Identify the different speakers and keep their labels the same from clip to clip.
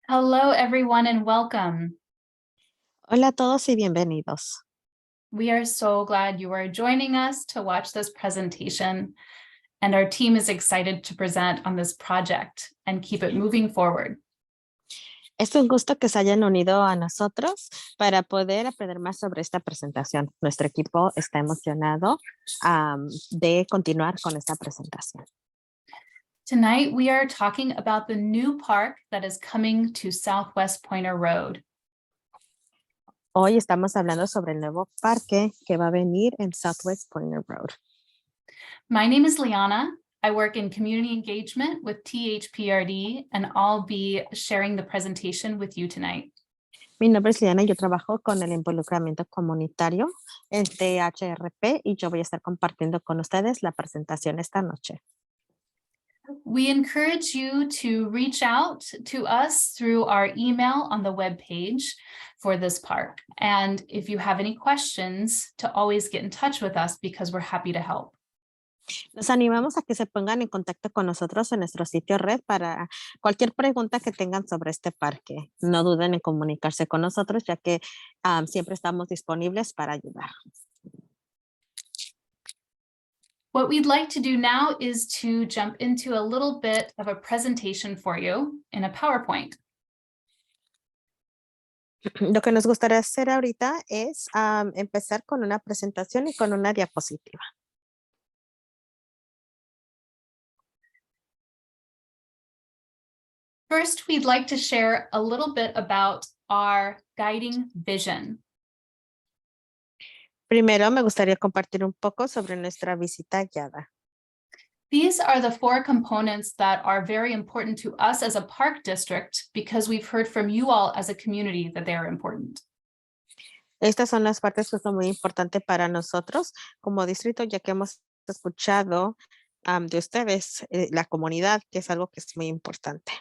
Speaker 1: Hello, everyone, and welcome.
Speaker 2: Hola a todos y bienvenidos.
Speaker 1: We are so glad you are joining us to watch this presentation, and our team is excited to present on this project and keep it moving forward.
Speaker 2: Es un gusto que se hayan unido a nosotros para poder aprender más sobre esta presentación. Nuestro equipo está emocionado de continuar con esta presentación.
Speaker 1: Tonight, we are talking about the new park that is coming to Southwest Pointer Road.
Speaker 2: Hoy estamos hablando sobre el nuevo parque que va a venir en Southwest Pointer Road.
Speaker 1: My name is Liana. I work in community engagement with THPRD, and I'll be sharing the presentation with you tonight.
Speaker 2: Mi nombre es Liana y yo trabajo con el involucramiento comunitario en THRP y yo voy a estar compartiendo con ustedes la presentación esta noche.
Speaker 1: We encourage you to reach out to us through our email on the webpage for this park. And if you have any questions, to always get in touch with us because we're happy to help.
Speaker 2: Los animamos a que se pongan en contacto con nosotros en nuestro sitio red para cualquier pregunta que tengan sobre este parque. No duden en comunicarse con nosotros, ya que siempre estamos disponibles para ayudar.
Speaker 1: What we'd like to do now is to jump into a little bit of a presentation for you in a PowerPoint.
Speaker 2: Lo que nos gustaría hacer ahorita es empezar con una presentación y con una diapositiva.
Speaker 1: First, we'd like to share a little bit about our guiding vision.
Speaker 2: Primero, me gustaría compartir un poco sobre nuestra visita guiada.
Speaker 1: These are the four components that are very important to us as a park district because we've heard from you all as a community that they are important.
Speaker 2: Estas son las partes que son muy importantes para nosotros como distrito, ya que hemos escuchado de ustedes, la comunidad, que es algo que es muy importante.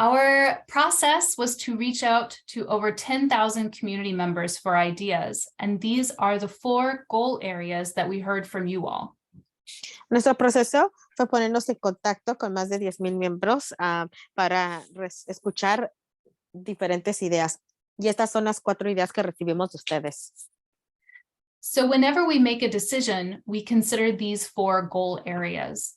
Speaker 1: Our process was to reach out to over 10,000 community members for ideas, and these are the four goal areas that we heard from you all.
Speaker 2: Nuestro proceso fue ponernos en contacto con más de 10,000 miembros para escuchar diferentes ideas. Y estas son las 4 ideas que recibimos de ustedes.
Speaker 1: So whenever we make a decision, we consider these four goal areas.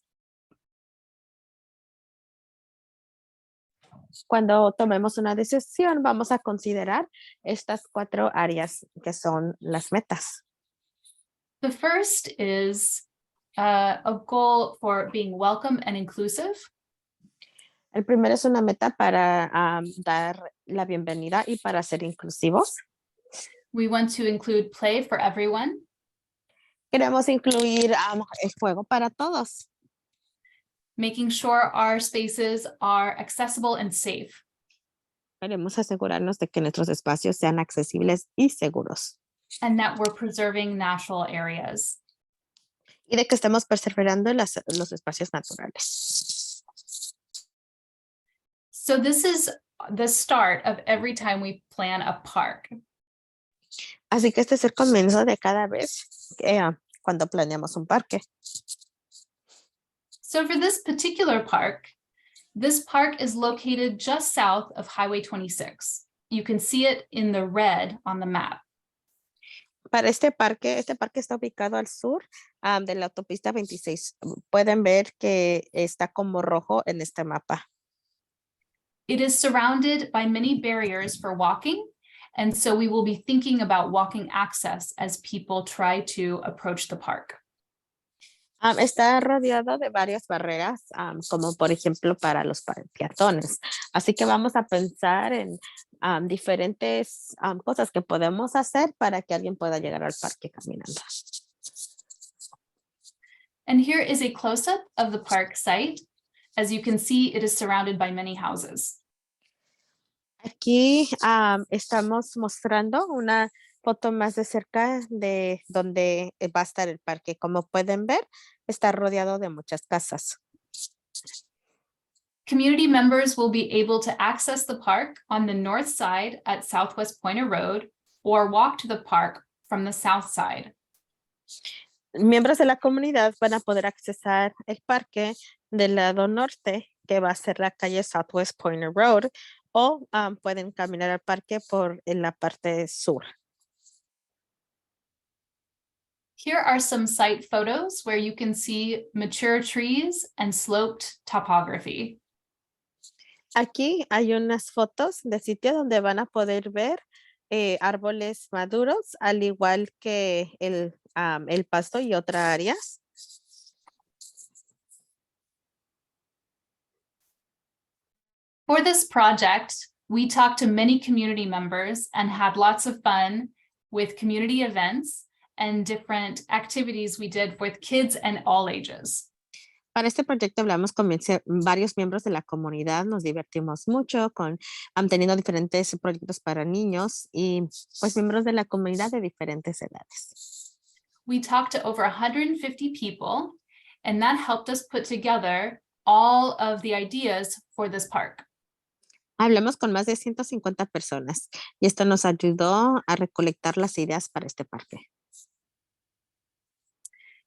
Speaker 2: Cuando tomemos una decisión, vamos a considerar estas 4 áreas que son las metas.
Speaker 1: The first is a goal for being welcome and inclusive.
Speaker 2: El primero es una meta para dar la bienvenida y para ser inclusivos.
Speaker 1: We want to include play for everyone.
Speaker 2: Queremos incluir el juego para todos.
Speaker 1: Making sure our spaces are accessible and safe.
Speaker 2: Queremos asegurarnos de que nuestros espacios sean accesibles y seguros.
Speaker 1: And that we're preserving natural areas.
Speaker 2: Y de que estemos preservando los espacios naturales.
Speaker 1: So this is the start of every time we plan a park.
Speaker 2: Así que este es el comienzo de cada vez cuando planeamos un parque.
Speaker 1: So for this particular park, this park is located just south of Highway 26. You can see it in the red on the map.
Speaker 2: Para este parque está ubicado al sur de la autopista 26. Pueden ver que está como rojo en este mapa.
Speaker 1: It is surrounded by many barriers for walking, and so we will be thinking about walking access as people try to approach the park.
Speaker 2: Está rodeado de varias barreras, como por ejemplo para los peatones. Así que vamos a pensar en diferentes cosas que podemos hacer para que alguien pueda llegar al parque caminando.
Speaker 1: And here is a close-up of the park site. As you can see, it is surrounded by many houses.
Speaker 2: Aquí estamos mostrando una foto más de cerca de donde va a estar el parque. Como pueden ver, está rodeado de muchas casas.
Speaker 1: Community members will be able to access the park on the north side at Southwest Pointer Road or walk to the park from the south side.
Speaker 2: Miembros de la comunidad van a poder accesar el parque del lado norte, que va a ser la calle Southwest Pointer Road, o pueden caminar al parque por en la parte sur.
Speaker 1: Here are some site photos where you can see mature trees and sloped topography.
Speaker 2: Aquí hay unas fotos de sitio donde van a poder ver árboles maduros, al igual que el pasto y otras áreas.
Speaker 1: For this project, we talked to many community members and had lots of fun with community events and different activities we did with kids and all ages.
Speaker 2: Para este proyecto hablamos con varios miembros de la comunidad, nos divertimos mucho teniendo diferentes proyectos para niños y pues miembros de la comunidad de diferentes edades.
Speaker 1: We talked to over 150 people, and that helped us put together all of the ideas for this park.
Speaker 2: Hablamos con más de 150 personas y esto nos ayudó a recolectar las ideas para este parque.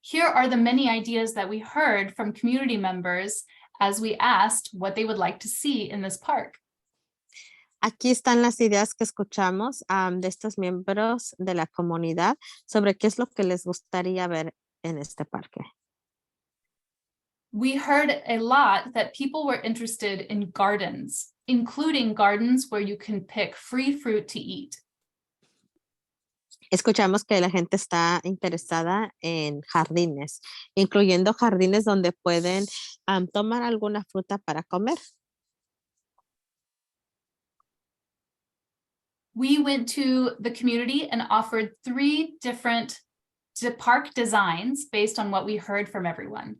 Speaker 1: Here are the many ideas that we heard from community members as we asked what they would like to see in this park.
Speaker 2: Aquí están las ideas que escuchamos de estos miembros de la comunidad sobre qué es lo que les gustaría ver en este parque.
Speaker 1: We heard a lot that people were interested in gardens, including gardens where you can pick free fruit to eat.
Speaker 2: Escuchamos que la gente está interesada en jardines, incluyendo jardines donde pueden tomar alguna fruta para comer.
Speaker 1: We went to the community and offered 3 different park designs based on what we heard from everyone.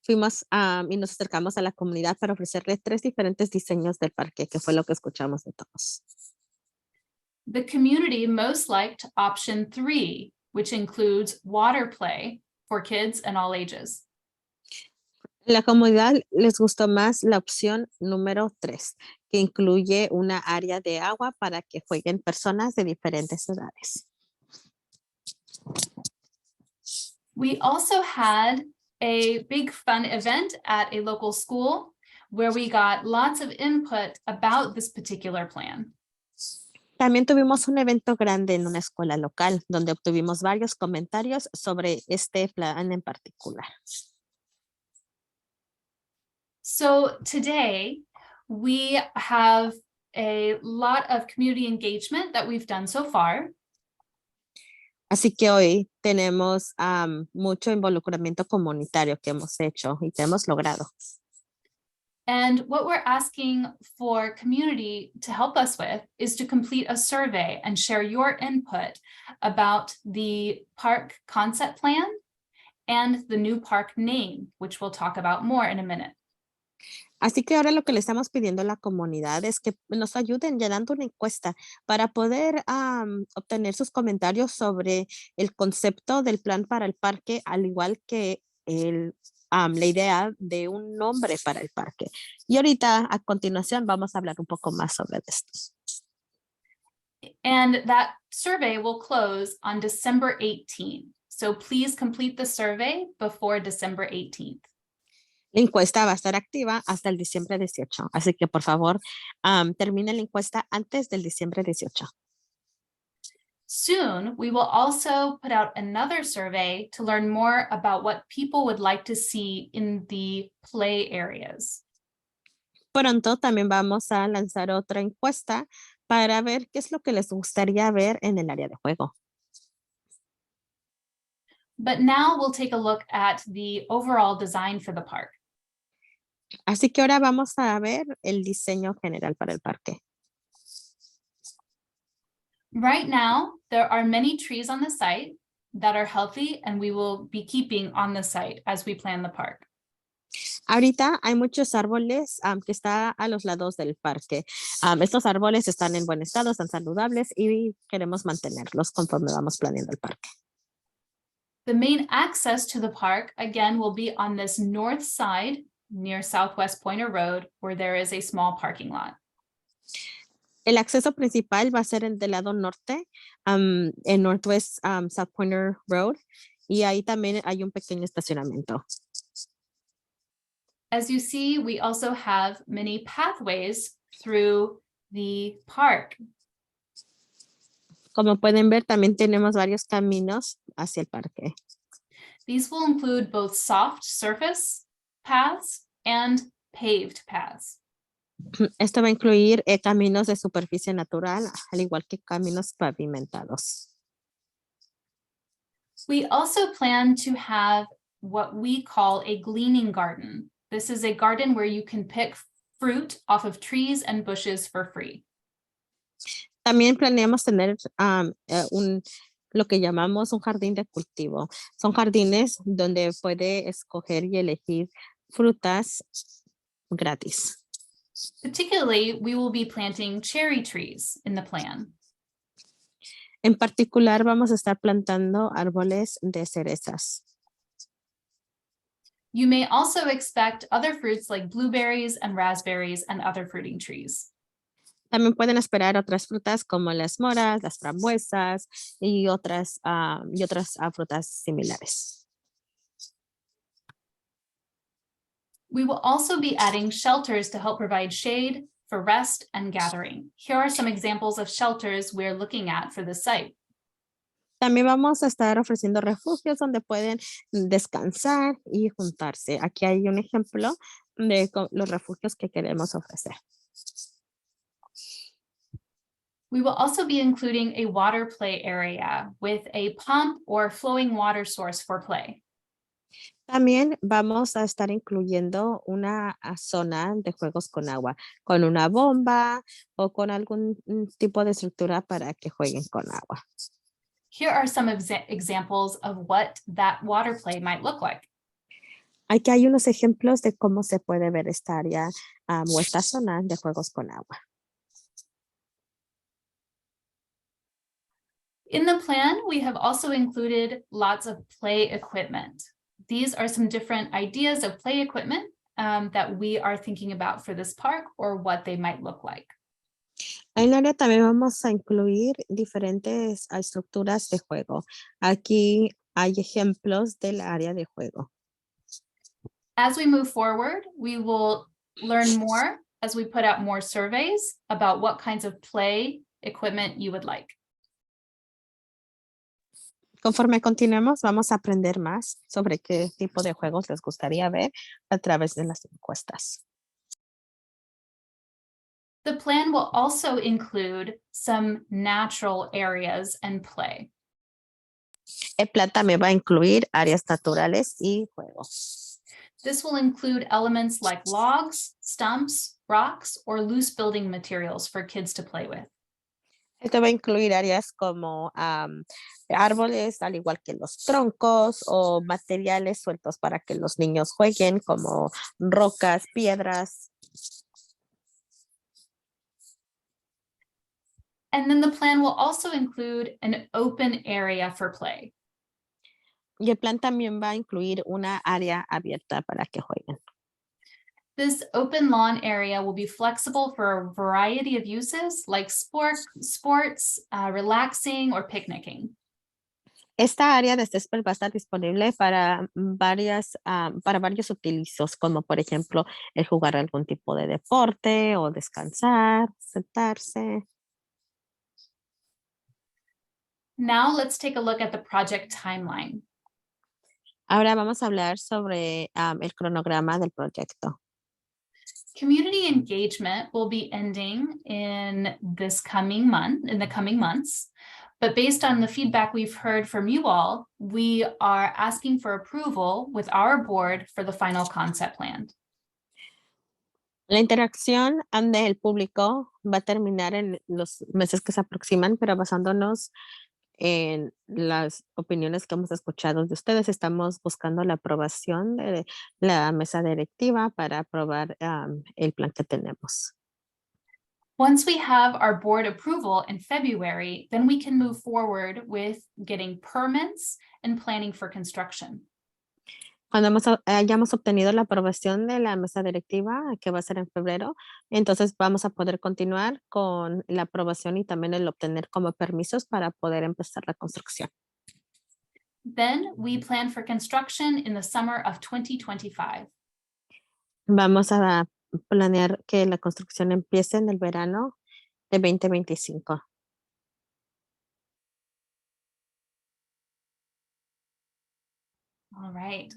Speaker 2: Fuimos y nos acercamos a la comunidad para ofrecerle 3 diferentes diseños del parque, que fue lo que escuchamos de todos.
Speaker 1: The community most liked option 3, which includes water play for kids and all ages.
Speaker 2: La comunidad les gustó más la opción número 3, que incluye una área de agua para que jueguen personas de diferentes edades.
Speaker 1: We also had a big fun event at a local school where we got lots of input about this particular plan.
Speaker 2: También tuvimos un evento grande en una escuela local donde obtuvimos varios comentarios sobre este plan en particular.
Speaker 1: So today we have a lot of community engagement that we've done so far.
Speaker 2: Así que hoy tenemos mucho involucramiento comunitario que hemos hecho y que hemos logrado.
Speaker 1: And what we're asking for community to help us with is to complete a survey and share your input about the park concept plan and the new park name, which we'll talk about more in a minute.
Speaker 2: Así que ahora lo que le estamos pidiendo a la comunidad es que nos ayuden llenando una encuesta para poder obtener sus comentarios sobre el concepto del plan para el parque, al igual que la idea de un nombre para el parque. Y ahorita a continuación vamos a hablar un poco más sobre esto.
Speaker 1: And that survey will close on December 18th. So please complete the survey before December 18th.
Speaker 2: La encuesta va a estar activa hasta el diciembre 18. Así que por favor, termine la encuesta antes del diciembre 18.
Speaker 1: Soon, we will also put out another survey to learn more about what people would like to see in the play areas.
Speaker 2: Pronto también vamos a lanzar otra encuesta para ver qué es lo que les gustaría ver en el área de juego.
Speaker 1: But now we'll take a look at the overall design for the park.
Speaker 2: Así que ahora vamos a ver el diseño general para el parque.
Speaker 1: Right now, there are many trees on the site that are healthy and we will be keeping on the site as we plan the park.
Speaker 2: Ahorita hay muchos árboles que están a los lados del parque. Estos árboles están en buen estado, están saludables y queremos mantenerlos conforme vamos planeando el parque.
Speaker 1: The main access to the park, again, will be on this north side near Southwest Pointer Road, where there is a small parking lot.
Speaker 2: El acceso principal va a ser del lado norte, en Northwest South Pointer Road, y ahí también hay un pequeño estacionamiento.
Speaker 1: As you see, we also have many pathways through the park.
Speaker 2: Como pueden ver, también tenemos varios caminos hacia el parque.
Speaker 1: These will include both soft surface paths and paved paths.
Speaker 2: Esto va a incluir caminos de superficie natural, al igual que caminos pavimentados.
Speaker 1: We also plan to have what we call a gleaning garden. This is a garden where you can pick fruit off of trees and bushes for free.
Speaker 2: También planeamos tener lo que llamamos un jardín de cultivo. Son jardines donde puede escoger y elegir frutas gratis.
Speaker 1: Particularly, we will be planting cherry trees in the plan.
Speaker 2: En particular, vamos a estar plantando árboles de cerezas.
Speaker 1: You may also expect other fruits like blueberries and raspberries and other fruiting trees.
Speaker 2: También pueden esperar otras frutas como las moras, las frambuesas y otras frutas similares.
Speaker 1: We will also be adding shelters to help provide shade for rest and gathering. Here are some examples of shelters we're looking at for this site.
Speaker 2: También vamos a estar ofreciendo refugios donde pueden descansar y juntarse. Aquí hay un ejemplo de los refugios que queremos ofrecer.
Speaker 1: We will also be including a water play area with a pump or flowing water source for play.
Speaker 2: También vamos a estar incluyendo una zona de juegos con agua, con una bomba o con algún tipo de estructura para que jueguen con agua.
Speaker 1: Here are some examples of what that water play might look like.
Speaker 2: Aquí hay unos ejemplos de cómo se puede ver esta área o esta zona de juegos con agua.
Speaker 1: In the plan, we have also included lots of play equipment. These are some different ideas of play equipment that we are thinking about for this park or what they might look like.
Speaker 2: En el área también vamos a incluir diferentes estructuras de juego. Aquí hay ejemplos del área de juego.
Speaker 1: As we move forward, we will learn more as we put out more surveys about what kinds of play equipment you would like.
Speaker 2: Conforme continuemos, vamos a aprender más sobre qué tipo de juegos les gustaría ver a través de las encuestas.
Speaker 1: The plan will also include some natural areas and play.
Speaker 2: El plan también va a incluir áreas naturales y juegos.
Speaker 1: This will include elements like logs, stumps, rocks, or loose building materials for kids to play with.
Speaker 2: Esto va a incluir áreas como árboles, al igual que los troncos o materiales sueltos para que los niños jueguen, como rocas, piedras.
Speaker 1: And then the plan will also include an open area for play.
Speaker 2: Y el plan también va a incluir una área abierta para que jueguen.
Speaker 1: This open lawn area will be flexible for a variety of uses like sports, relaxing, or picnicking.
Speaker 2: Esta área de césped va a estar disponible para varios utilizos, como por ejemplo el jugar algún tipo de deporte o descansar, sentarse.
Speaker 1: Now let's take a look at the project timeline.
Speaker 2: Ahora vamos a hablar sobre el cronograma del proyecto.
Speaker 1: Community engagement will be ending in the coming months. But based on the feedback we've heard from you all, we are asking for approval with our board for the final concept plan.
Speaker 2: La interacción del público va a terminar en los meses que se aproximan, pero basándonos en las opiniones que hemos escuchado de ustedes, estamos buscando la aprobación de la mesa directiva para aprobar el plan que tenemos.
Speaker 1: Once we have our board approval in February, then we can move forward with getting permits and planning for construction.
Speaker 2: Cuando hayamos obtenido la aprobación de la mesa directiva, que va a ser en febrero, entonces vamos a poder continuar con la aprobación y también el obtener como permisos para poder empezar la construcción.
Speaker 1: Then we plan for construction in the summer of 2025.
Speaker 2: Vamos a planear que la construcción empiece en el verano de 2025.
Speaker 1: All right.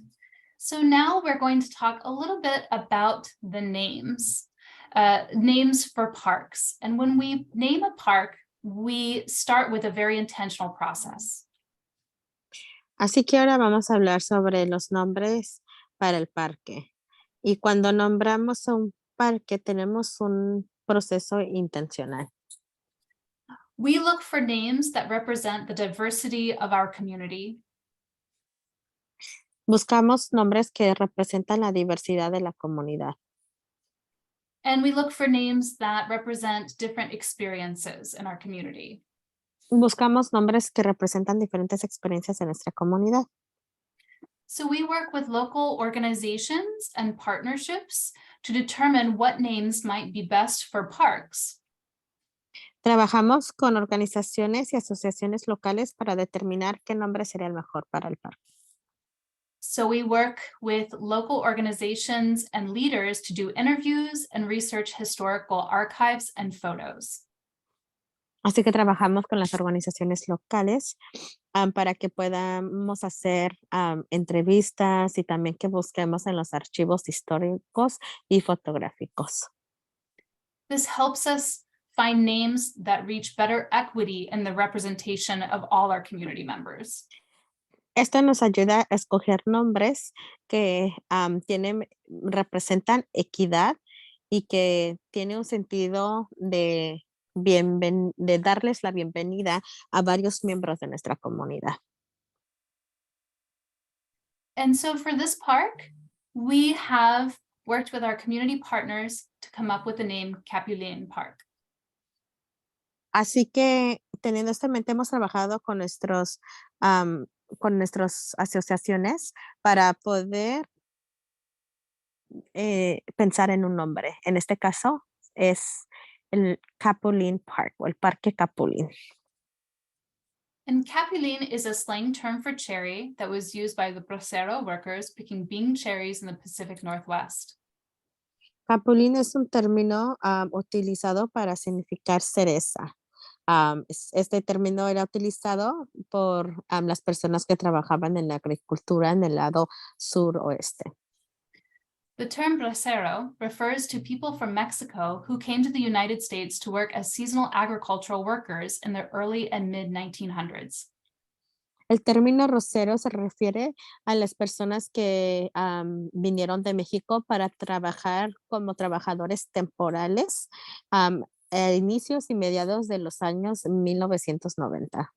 Speaker 1: So now we're going to talk a little bit about the names, names for parks. And when we name a park, we start with a very intentional process.
Speaker 2: Así que ahora vamos a hablar sobre los nombres para el parque. Y cuando nombramos a un parque, tenemos un proceso intencional.
Speaker 1: We look for names that represent the diversity of our community.
Speaker 2: Buscamos nombres que representan la diversidad de la comunidad.
Speaker 1: And we look for names that represent different experiences in our community.
Speaker 2: Buscamos nombres que representan diferentes experiencias en nuestra comunidad.
Speaker 1: So we work with local organizations and partnerships to determine what names might be best for parks.
Speaker 2: Trabajamos con organizaciones y asociaciones locales para determinar qué nombre sería el mejor para el parque.
Speaker 1: So we work with local organizations and leaders to do interviews and research historical archives and photos.
Speaker 2: Así que trabajamos con las organizaciones locales para que podamos hacer entrevistas y también que busquemos en los archivos históricos y fotográficos.
Speaker 1: This helps us find names that reach better equity in the representation of all our community members.
Speaker 2: Esto nos ayuda a escoger nombres que representan equidad y que tiene un sentido de darles la bienvenida a varios miembros de nuestra comunidad.
Speaker 1: And so for this park, we have worked with our community partners to come up with the name Capulin Park.
Speaker 2: Así que teniendo esto en mente, hemos trabajado con nuestras asociaciones para poder pensar en un nombre. En este caso es el Capulin Park o el Parque Capulin.
Speaker 1: And capulin is a slang term for cherry that was used by the bracero workers picking Bing cherries in the Pacific Northwest.
Speaker 2: Capulin es un término utilizado para significar cereza. Este término era utilizado por las personas que trabajaban en la agricultura en el lado suroeste.
Speaker 1: The term bracero refers to people from Mexico who came to the United States to work as seasonal agricultural workers in the early and mid 1900s.
Speaker 2: El término rocero se refiere a las personas que vinieron de México para trabajar como trabajadores temporales a inicios y mediados de los años 1990.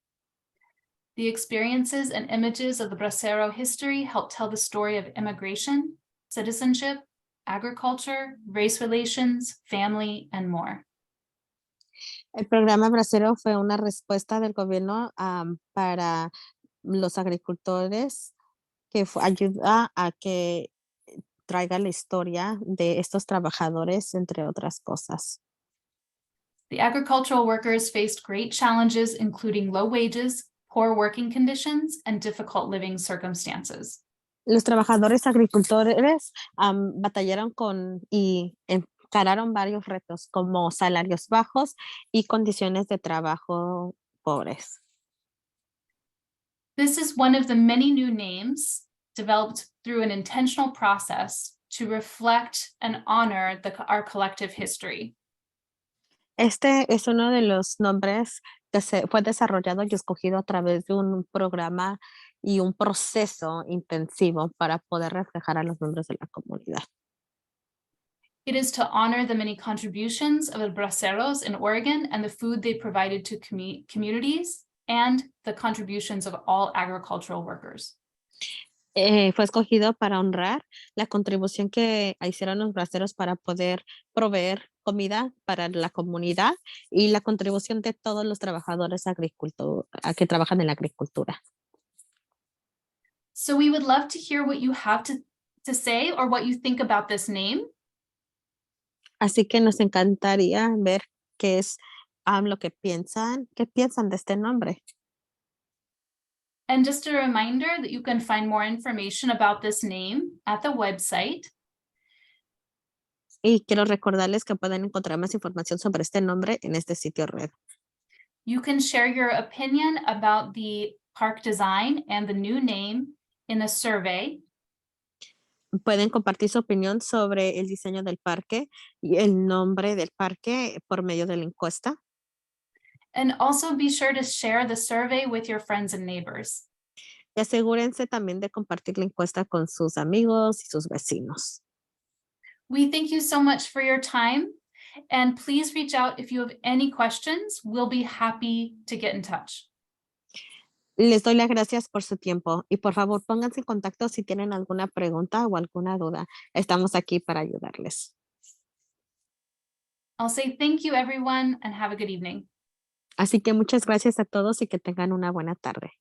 Speaker 1: The experiences and images of the bracero history help tell the story of immigration, citizenship, agriculture, race relations, family, and more.
Speaker 2: El programa Bracero fue una respuesta del gobierno para los agricultores que ayuda a que traiga la historia de estos trabajadores, entre otras cosas.
Speaker 1: The agricultural workers faced great challenges, including low wages, poor working conditions, and difficult living circumstances.
Speaker 2: Los trabajadores agricultores batallaron con y encararon varios retos como salarios bajos y condiciones de trabajo pobres.
Speaker 1: This is one of the many new names developed through an intentional process to reflect and honor our collective history.
Speaker 2: Este es uno de los nombres que fue desarrollado y escogido a través de un programa y un proceso intensivo para poder reflejar a los miembros de la comunidad.
Speaker 1: It is to honor the many contributions of the braceros in Oregon and the food they provided to communities and the contributions of all agricultural workers.
Speaker 2: Fue escogido para honrar la contribución que hicieron los braceros para poder proveer comida para la comunidad y la contribución de todos los trabajadores que trabajan en la agricultura.
Speaker 1: So we would love to hear what you have to say or what you think about this name.
Speaker 2: Así que nos encantaría ver qué es qué piensan de este nombre.
Speaker 1: And just a reminder that you can find more information about this name at the website.
Speaker 2: Y quiero recordarles que pueden encontrar más información sobre este nombre en este sitio red.
Speaker 1: You can share your opinion about the park design and the new name in the survey.
Speaker 2: Pueden compartir su opinión sobre el diseño del parque y el nombre del parque por medio de la encuesta.
Speaker 1: And also be sure to share the survey with your friends and neighbors.
Speaker 2: Y asegúrense también de compartir la encuesta con sus amigos y sus vecinos.
Speaker 1: We thank you so much for your time. And please reach out if you have any questions. We'll be happy to get in touch.
Speaker 2: Les doy las gracias por su tiempo y por favor pónganse en contacto si tienen alguna pregunta o alguna duda. Estamos aquí para ayudarles.
Speaker 1: I'll say thank you, everyone, and have a good evening.
Speaker 2: Así que muchas gracias a todos y que tengan una buena tarde.